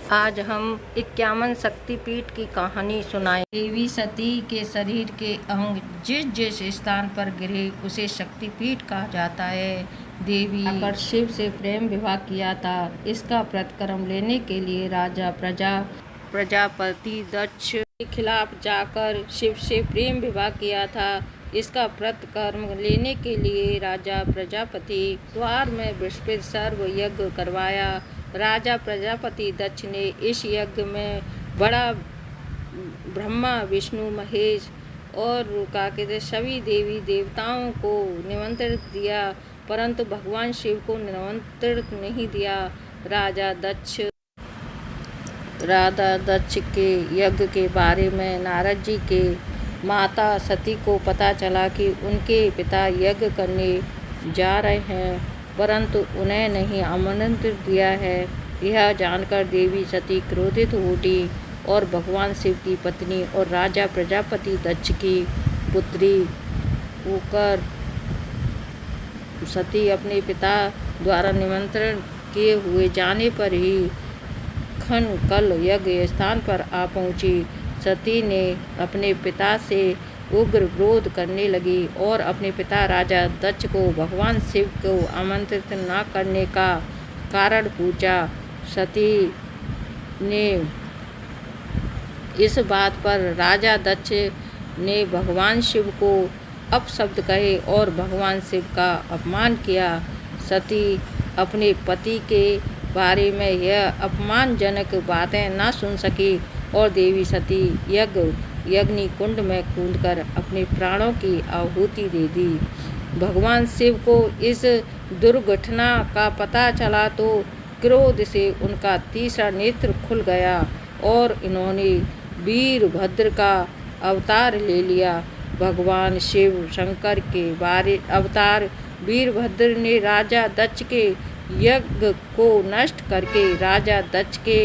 आज हम 51 शक्तिपीठ की कहानी सुनाएं। देवी सती के शरीर के अंग जिस जिस स्थान पर गिरे उसे शक्तिपीठ कहा जाता है। देवी आकर शिव से प्रेम विवाह किया था। इसका प्रतिक्रम लेने के लिए राजा प्रजापति दक्ष के खिलाफ जाकर शिव से प्रेम विवाह किया था। इसका प्रतिक्रम लेने के लिए राजा प्रजापति द्वार में बृहस्पति सर्व यज्ञ करवाया। राजा प्रजापति दक्ष ने इस यज्ञ में बड़ा ब्रह्मा विष्णु महेश और कहते सभी देवी देवताओं को निमंत्रण दिया, परंतु भगवान शिव को निमंत्रण नहीं दिया। राजा दक्ष के यज्ञ के बारे में नारद जी के माता सती को पता चला कि उनके पिता यज्ञ करने जा रहे हैं, परंतु उन्हें नहीं आमंत्रित दिया है। यह जानकर देवी सती क्रोधित हो उठी और भगवान शिव की पत्नी और राजा प्रजापति दक्ष की पुत्री होकर सती अपने पिता द्वारा निमंत्रण किए हुए जाने पर ही कल यज्ञ स्थान पर आ पहुंची। सती ने अपने पिता से उग्र विरोध करने लगी और अपने पिता राजा दक्ष को भगवान शिव को आमंत्रित न करने का कारण पूछा। सती ने इस बात पर राजा दक्ष ने भगवान शिव को अपशब्द कहे और भगवान शिव का अपमान किया। सती अपने पति के बारे में यह अपमानजनक बातें न सुन सकी और देवी सती यज्ञ कुंड में कूदकर अपने प्राणों की आहुति दे दी। भगवान शिव को इस दुर्घटना का पता चला तो क्रोध से उनका तीसरा नेत्र खुल गया और इन्होंने वीरभद्र का अवतार ले लिया। भगवान शिव शंकर के अवतार वीरभद्र ने राजा दक्ष के यज्ञ को नष्ट करके राजा दक्ष के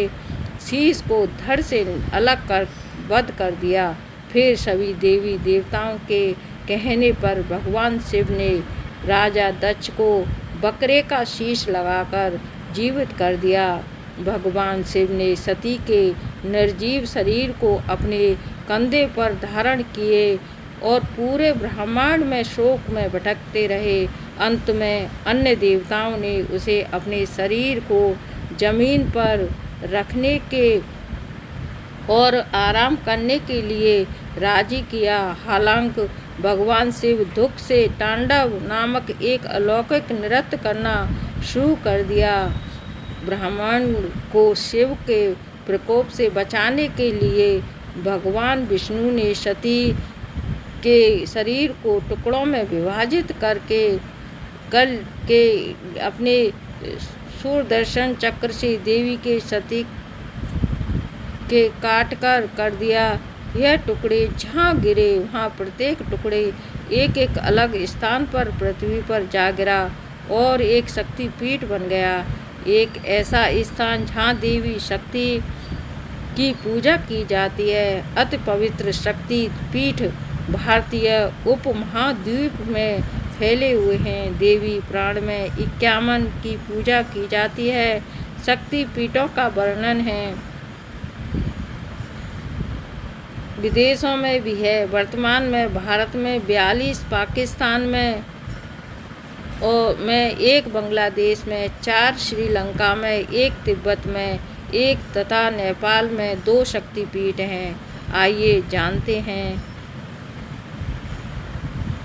शीश को धड़ से अलग कर वध कर दिया। फिर सभी देवी देवताओं के कहने पर भगवान शिव ने राजा दक्ष को बकरे का शीश लगाकर जीवित कर दिया। भगवान शिव ने सती के निर्जीव शरीर को अपने कंधे पर धारण किए और पूरे ब्रह्मांड में शोक में भटकते रहे। अंत में अन्य देवताओं ने उसे अपने शरीर को जमीन पर रखने के और आराम करने के लिए राजी किया। हालांकि भगवान शिव दुख से तांडव नामक एक अलौकिक नृत्य करना शुरू कर दिया। ब्रह्मांड को शिव के प्रकोप से बचाने के लिए भगवान विष्णु ने सती के शरीर को टुकड़ों में विभाजित करके अपने सुदर्शन चक्र से देवी के सती के काट कर दिया। यह टुकड़े जहाँ गिरे वहाँ प्रत्येक टुकड़े एक एक अलग स्थान पर पृथ्वी पर जा गिरा और एक शक्तिपीठ बन गया। एक ऐसा स्थान जहाँ देवी शक्ति की पूजा की जाती है। अति पवित्र शक्तिपीठ भारतीय उपमहाद्वीप में फैले हुए हैं। देवी प्राण में 51 की पूजा की जाती है। शक्तिपीठों का वर्णन है विदेशों में भी है। वर्तमान में भारत में 42, पाकिस्तान में एक, बांग्लादेश में 4, श्रीलंका में 1, तिब्बत में 1 तथा नेपाल में 2 शक्तिपीठ हैं। आइए जानते हैं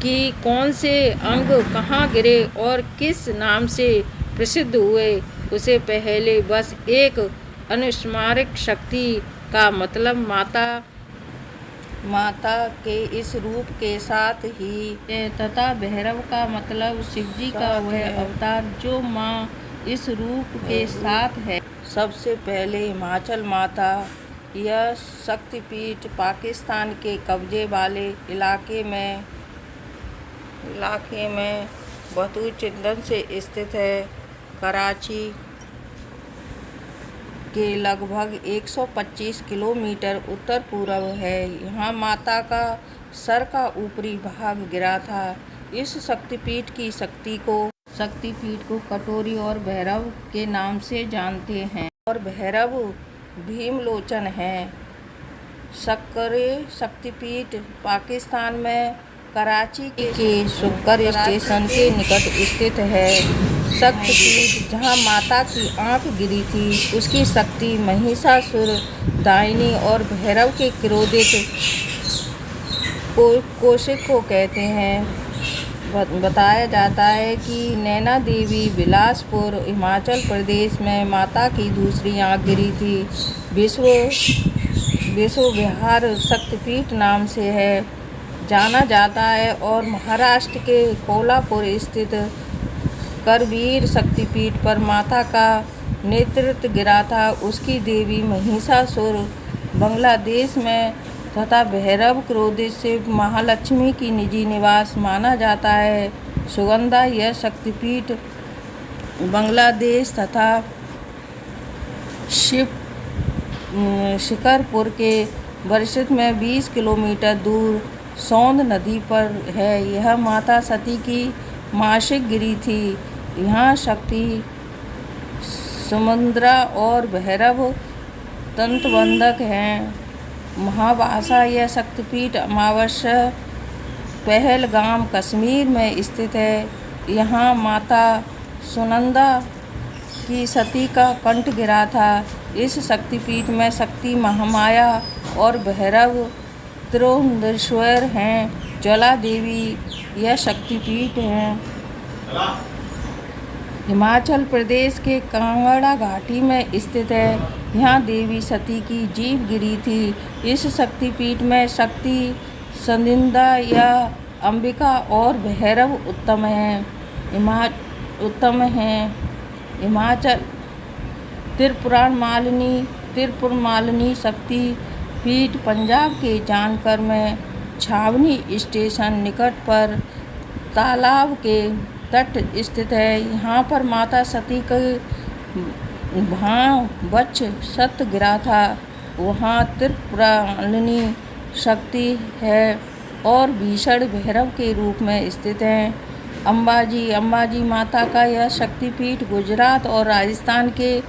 कि कौन से अंग कहाँ गिरे और किस नाम से प्रसिद्ध हुए। उसे पहले बस एक अनुस्मारक शक्ति का मतलब माता के इस रूप के साथ ही तथा भैरव का मतलब शिवजी का वह अवतार जो माँ इस रूप के साथ है। सबसे पहले हिमाचल माता। यह शक्तिपीठ पाकिस्तान के कब्जे वाले इलाके में बतूचिंदन से स्थित है। कराची के लगभग 125 किलोमीटर उत्तर पूर्व है। यहाँ माता का सर का ऊपरी भाग गिरा था। इस शक्तिपीठ की शक्तिपीठ को कटोरी और भैरव के नाम से जानते हैं। और भैरव भीमलोचन हैं। सक्करे शक्तिपीठ पाकिस्तान में कराची के सक्कर स्टेशन के निकट स्थित है। शक्तिपीठ जहाँ माता की आंख गिरी थी, उसकी शक्ति महिषासुर दायनी और भैरव के क्रोधित कोशिक को कहते हैं। बताया जाता है कि नैना देवी बिलासपुर हिमाचल प्रदेश में माता की दूसरी आंख गिरी थी। विश्व विहार शक्तिपीठ नाम से है जाना जाता है और महाराष्ट्र के कोल्हापुर स्थित करवीर शक्तिपीठ पर माता का नेतृत्व गिरा था। उसकी देवी महिषासुर बांग्लादेश में तथा भैरव क्रोधित से महालक्ष्मी की निजी निवास माना जाता है। सुगंधा यह शक्तिपीठ बांग्लादेश तथा शिकरपुर के परिसर में 20 किलोमीटर दूर सोंद नदी पर है। यह माता सती की मासिक गिरी थी। यहाँ शक्ति सुमंद्रा और भैरव तंत्रबंधक हैं। महाभाषा यह शक्तिपीठ अमावस्या पहलगाम कश्मीर में स्थित है। यहाँ माता सुनंदा की सती का कंठ गिरा था। इस शक्तिपीठ में शक्ति महामाया और भैरव त्रिनेश्वर हैं। ज्वाला देवी यह शक्तिपीठ हैं। हिमाचल प्रदेश के कांगड़ा घाटी में स्थित है। यहाँ देवी सती की जीभ गिरी थी। इस शक्तिपीठ में शक्ति संदिग्धा या अंबिका और भैरव उत्तम हैं। हिमाचल त्रिपुर मालिनी शक्ति पीठ पंजाब के जानकर में छावनी स्टेशन निकट पर तालाब के तट स्थित है। यहाँ पर माता सती के वक्ष सत गिरा था। वहाँ त्रिपुरालिनी शक्ति है और भीषण भैरव के रूप में स्थित हैं। अंबाजी माता का यह शक्तिपीठ गुजरात और राजस्थान के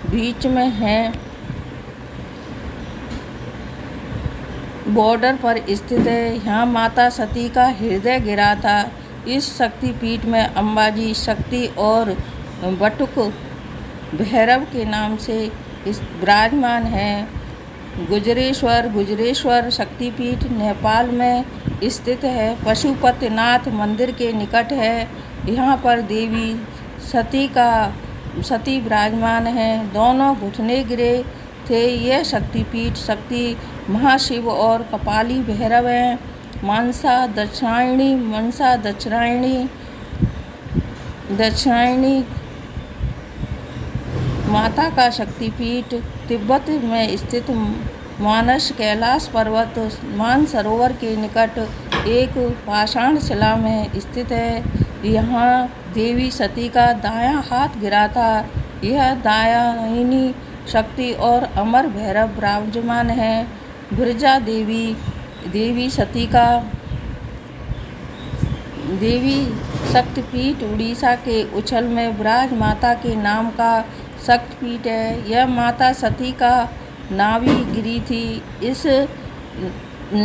बीच में है, बॉर्डर पर स्थित है। यहाँ माता सती का हृदय गिरा था। इस शक्तिपीठ में अंबाजी शक्ति और बटुक भैरव के नाम से विराजमान है। गुजरेश्वर शक्तिपीठ नेपाल में स्थित है। पशुपतिनाथ मंदिर के निकट है। यहाँ पर देवी सती विराजमान है। दोनों घुटने गिरे थे। यह शक्तिपीठ शक्ति महाशिव और कपाली भैरव हैं। मनसा दक्षिणायणी माता का शक्तिपीठ तिब्बत में स्थित मानस कैलाश पर्वत मानसरोवर के निकट एक पाषाण शिला में स्थित है। यहाँ देवी सती का दायां हाथ गिरा था। यह दायानी शक्ति और अमर भैरव विराजमान है। बिरजा देवी शक्तिपीठ उड़ीसा के उछल में विराज माता के नाम का शक्तिपीठ है। यह माता सती का नाभि गिरी थी। इस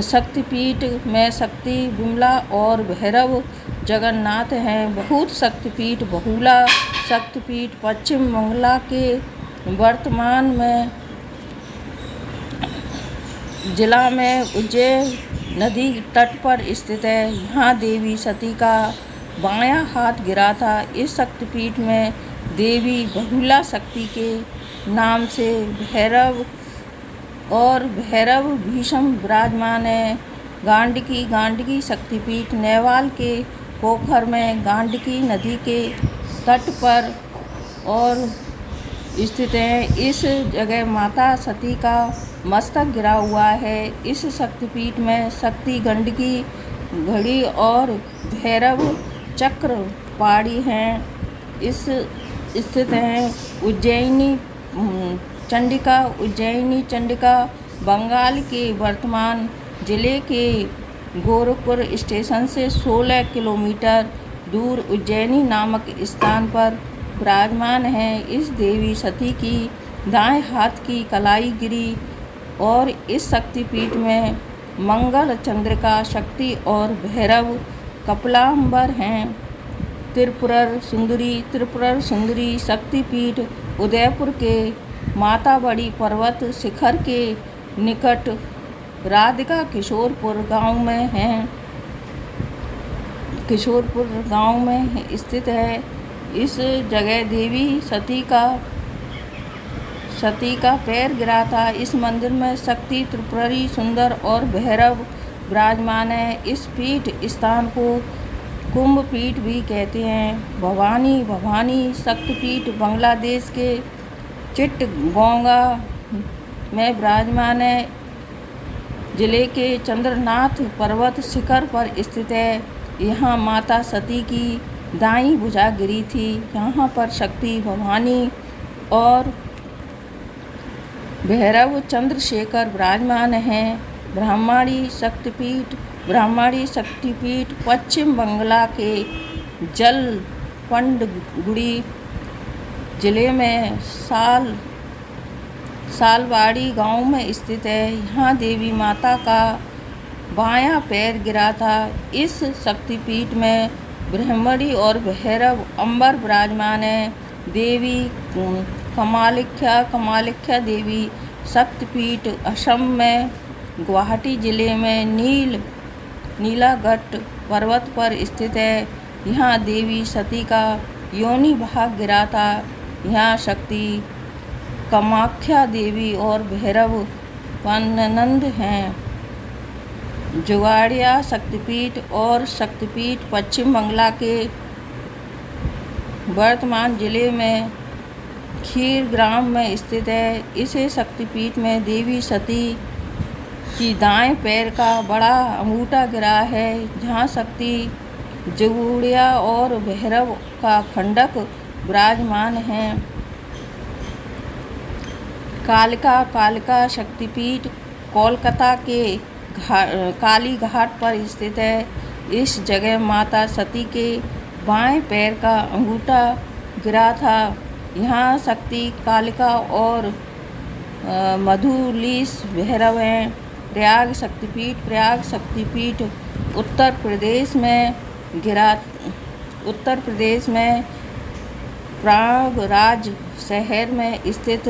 शक्तिपीठ में शक्ति विमला और भैरव जगन्नाथ हैं। बहुत शक्तिपीठ बहुला शक्तिपीठ पश्चिम बंगाल के वर्तमान में जिला में उज्जैन नदी तट पर स्थित है। यहाँ देवी सती का बायां हाथ गिरा था। इस शक्तिपीठ में देवी बहुला शक्ति के नाम से भैरव और भैरव भीषम विराजमान है। गांडकी शक्तिपीठ नेपाल के पोखर में गांडकी नदी के तट पर और स्थित है। इस जगह माता सती का मस्तक गिरा हुआ है। इस शक्तिपीठ में शक्ति गंडकी घड़ी और भैरव चक्र पाड़ी हैं। इस स्थित हैं। उज्जैनी चंडिका बंगाल के वर्तमान जिले के गोरखपुर स्टेशन से 16 किलोमीटर दूर उज्जैनी नामक स्थान पर विराजमान है। इस देवी सती की दाएं हाथ की कलाई गिरी और इस शक्तिपीठ में मंगल, चंद्रिका, शक्ति और भैरव कपिलांबर हैं। त्रिपुर सुंदरी शक्तिपीठ उदयपुर के माता बड़ी पर्वत शिखर के निकट राधिका किशोरपुर गांव में स्थित है। इस जगह देवी सती का पैर गिरा था। इस मंदिर में शक्ति, त्रिपुरी, सुंदर और भैरव विराजमान है। इस पीठ स्थान को कुंभ पीठ भी कहते हैं। भवानी शक्तिपीठ बांग्लादेश के चिट्टगोंगा में विराजमान है। जिले के चंद्रनाथ पर्वत शिखर पर स्थित है। यहाँ माता सती की दाईं भुजा गिरी थी। यहाँ पर शक्ति, भवानी और भैरव चंद्रशेखर विराजमान हैं। ब्राह्मणी शक्तिपीठ पश्चिम बंगाल के जलपंडगुड़ी जिले में सालवाड़ी गांव में स्थित है। यहाँ देवी माता का बायां पैर गिरा था। इस शक्तिपीठ में ब्रह्मणी और भैरव अंबर विराजमान है। देवी कमालिख्या देवी शक्तिपीठ असम में गुवाहाटी जिले में नीलागढ़ पर्वत पर स्थित है। यहाँ देवी सती का योनि भाग गिरा था। यहाँ शक्ति कामाख्या देवी और भैरव पाननंद हैं। जुगाड़िया शक्तिपीठ और शक्तिपीठ पश्चिम बंगाल के वर्तमान जिले में खीरग्राम में स्थित है। इसे शक्तिपीठ में देवी सती की दाएं पैर का बड़ा अंगूठा गिरा है। जहाँ शक्ति, जुगुड़िया और भैरव का खंडक विराजमान हैं। कालिका शक्तिपीठ कोलकाता के काली घाट पर स्थित है। इस जगह माता सती के बाएं पैर का अंगूठा गिरा था। यहाँ शक्ति, कालिका और मधुलीश भैरव हैं। प्रयाग शक्तिपीठ उत्तर प्रदेश में प्रयागराज शहर में स्थित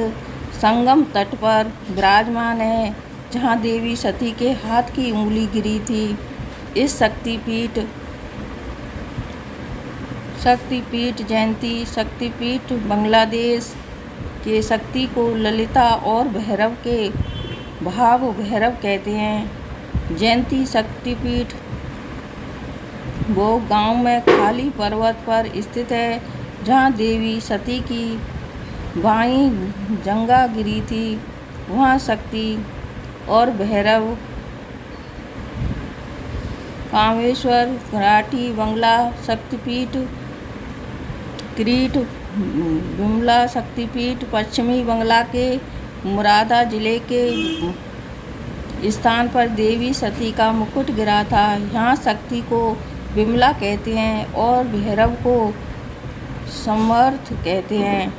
संगम तट पर विराजमान है। जहाँ देवी सती के हाथ की उंगली गिरी थी। इस शक्तिपीठ जयंती शक्तिपीठ बांग्लादेश के शक्ति को ललिता और भैरव के भाव भैरव कहते हैं। जयंती शक्तिपीठ वो गांव में खाली पर्वत पर स्थित है। जहाँ देवी सती की बाईं जंगा गिरी थी। वहाँ शक्ति और भैरव कामेश्वर घाटी बंगला शक्तिपीठ किरीट बिमला शक्तिपीठ पश्चिमी बंगाल के मुरादा जिले के स्थान पर देवी सती का मुकुट गिरा था। यहाँ शक्ति को बिमला कहते हैं और भैरव को समर्थ कहते हैं।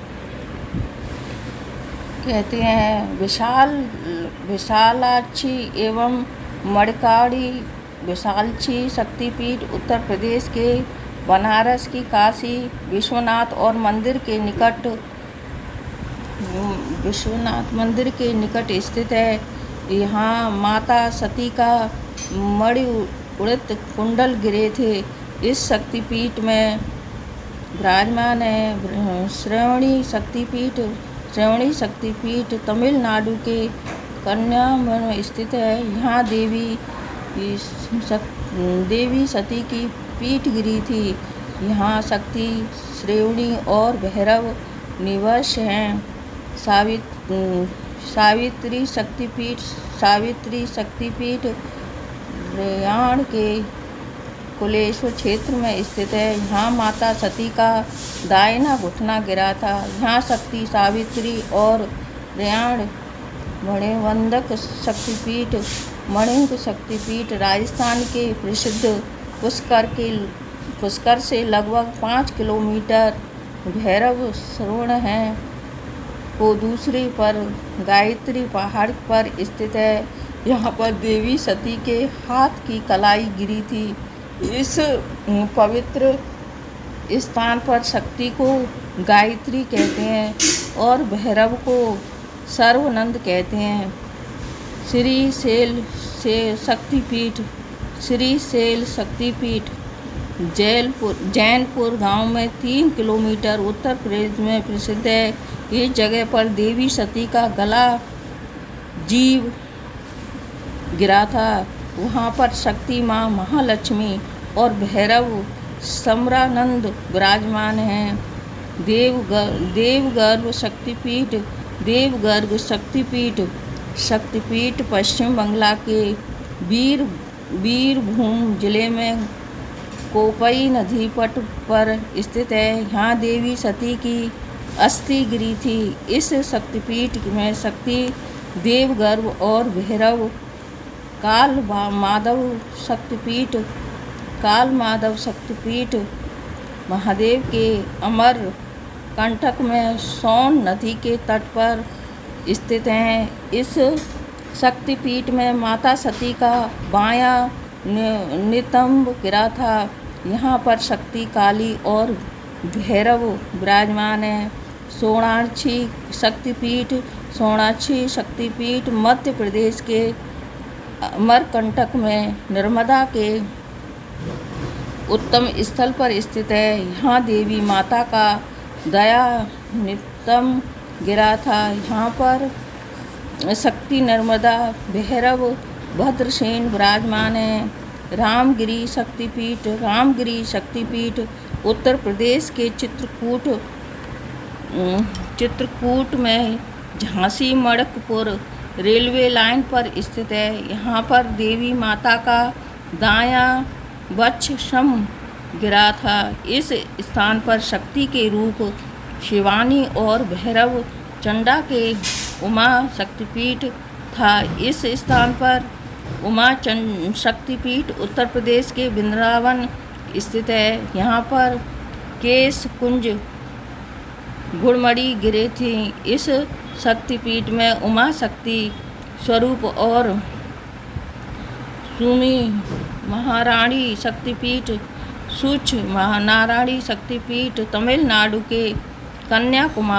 विशालाक्षी एवं मणिकाड़ी विशालक्षी शक्तिपीठ उत्तर प्रदेश के बनारस की काशी विश्वनाथ मंदिर के निकट स्थित है। यहाँ माता सती का मणि उड़ित कुंडल गिरे थे। इस शक्तिपीठ में विराजमान है। श्रवणी शक्तिपीठ तमिलनाडु के कन्याकुमारी में स्थित है। यहाँ देवी सती की पीठ गिरी थी। यहाँ शक्ति, श्रेवणी और भैरव निवास हैं। सावित्री शक्तिपीठ रेयाण के कुलेश्वर क्षेत्र में स्थित है। यहाँ माता सती का दाहिना घुटना गिरा था। यहाँ शक्ति, सावित्री और रेयाण मणिवंदक शक्तिपीठ राजस्थान के प्रसिद्ध पुष्कर से लगभग 5 किलोमीटर भैरव सरोवर हैं। को दूसरे पर गायत्री पहाड़ पर स्थित है। यहाँ पर देवी सती के हाथ की कलाई गिरी थी। इस पवित्र स्थान पर शक्ति को गायत्री कहते हैं और भैरव को सर्वानंद कहते हैं। श्री शैल से शक्तिपीठ। श्री शैल शक्तिपीठ जैनपुर गांव में 3 किलोमीटर उत्तर प्रदेश में प्रसिद्ध है। इस जगह पर देवी सती का गला जीव गिरा था। वहाँ पर शक्ति माँ महालक्ष्मी और भैरव समरानंद विराजमान हैं। देवगर्भ शक्तिपीठ शक्तिपीठ पश्चिम बंगाल के बीरभूम जिले में कोपई नदी पट पर स्थित है। यहाँ देवी सती की अस्थि गिरी थी। इस शक्तिपीठ में शक्ति देवगर्भ और भैरव काल माधव शक्तिपीठ महादेव के अमर कंटक में सोन नदी के तट पर स्थित हैं। इस शक्तिपीठ में माता सती का बायां नितंब गिरा था। यहाँ पर शक्ति काली और भैरव विराजमान हैं। सोनाक्षी शक्तिपीठ मध्य प्रदेश के अमरकंटक में नर्मदा के उत्तम स्थल पर स्थित है। यहाँ देवी माता का दया नितंब गिरा था। यहाँ पर शक्ति नर्मदा भैरव भद्रसेन विराजमान है। रामगिरी शक्तिपीठ उत्तर प्रदेश के चित्रकूट में झांसी मड़कपुर रेलवे लाइन पर स्थित है। यहाँ पर देवी माता का दायां वक्षस्थल गिरा था। इस स्थान पर शक्ति के रूप शिवानी और भैरव चंडा के उमा शक्तिपीठ था। इस स्थान पर उमा शक्तिपीठ उत्तर प्रदेश के वृंदावन स्थित है। यहाँ पर केश कुंज गुड़मड़ी गिरे थी। इस शक्तिपीठ में उमा शक्ति स्वरूप और सुमी महारानी शक्तिपीठ सूच महानारायणी शक्तिपीठ तमिलनाडु के कन्याकुमारी